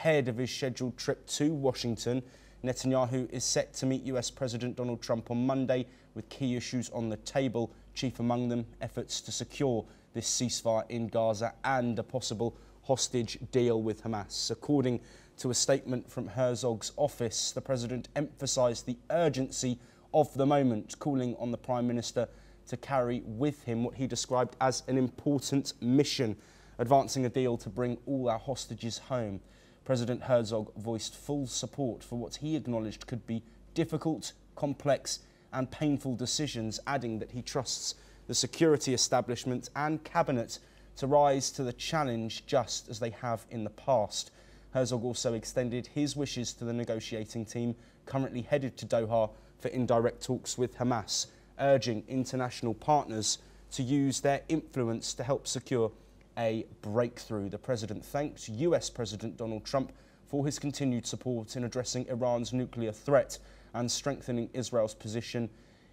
ahead of his scheduled trip to Washington. Netanyahu is set to meet US President Donald Trump on Monday with key issues on the table, chief among them efforts to secure this ceasefire in Gaza and a possible hostage deal with Hamas. According to a statement from Herzog's office, the president emphasised the urgency of the moment, calling on the Prime Minister to carry with him what he described as an important mission, advancing a deal to bring all our hostages home. President Herzog voiced full support for what he acknowledged could be difficult, complex and painful decisions, adding that he trusts the security establishment and cabinet to rise to the challenge just as they have in the past. Herzog also extended his wishes to the negotiating team currently headed to Doha for indirect talks with Hamas, urging international partners to use their influence to help secure a breakthrough. The president thanked US President Donald Trump for his continued support in addressing Iran's nuclear threat and strengthening Israel's position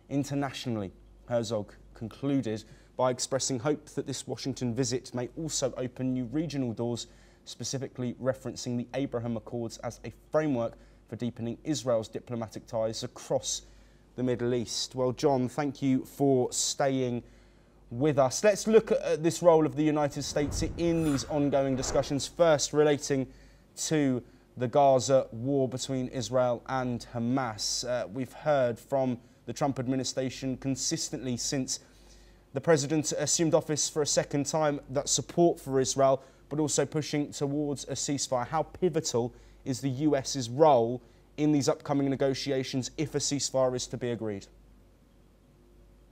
internationally. Herzog concluded by expressing hope that this Washington visit may also open new regional doors, specifically referencing the Abraham Accords as a framework for deepening Israel's diplomatic ties across the Middle East. Well, John, thank you for staying with us. Let's look at this role of the United States in these ongoing discussions, first relating to the Gaza war between Israel and Hamas. We've heard from the Trump administration consistently since the president assumed office for a second time that support for Israel, but also pushing towards a ceasefire. How pivotal is the US's role in these upcoming negotiations if a ceasefire is to be agreed?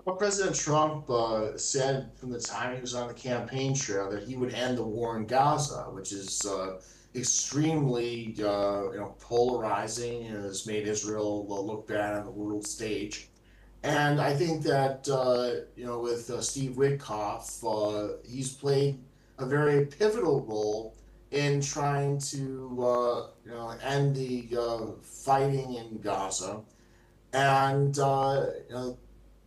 Well, President Trump said from the time he was on the campaign trail that he would end the war in Gaza, which is extremely polarizing and has made Israel look bad on the world stage. And I think that with Steve Witkoff, he's played a very pivotal role in trying to end the fighting in Gaza. And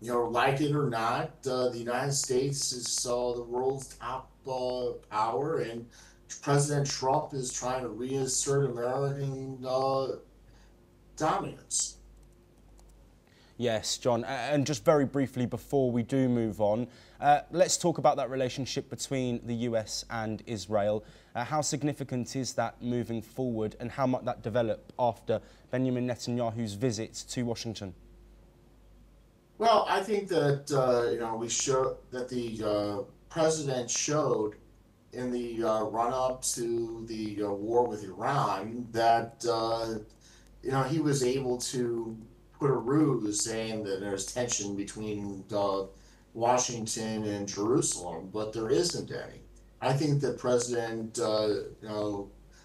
like it or not, the United States is the world's top power, and President Trump is trying to reassert American dominance. Yes, John, and just very briefly before we do move on, let's talk about that relationship between the US and Israel. How significant is that moving forward, and how might that develop after Benjamin Netanyahu's visit to Washington? Well, I think that we showed that the president showed in the run-up to the war with Iran that he was able to put a ruse saying that there's tension between Washington and Jerusalem, but there isn't any. I think that President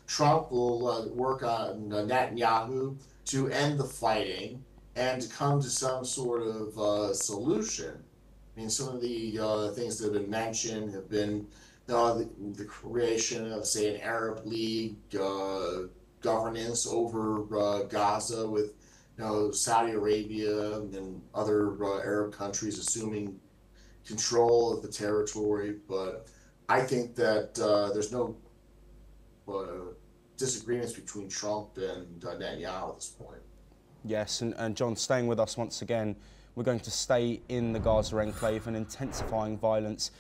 Trump will work on Netanyahu to end the fighting and to come to some sort of solution. I mean, some of the things that have been mentioned have been the creation of, say, an Arab League governance over Gaza with Saudi Arabia and other Arab countries assuming control of the territory. But I think that there's no disagreements between Trump and Netanyahu at this point. Yes, and John, staying with us once again, we're going to stay in the Gaza enclave and intensifying violence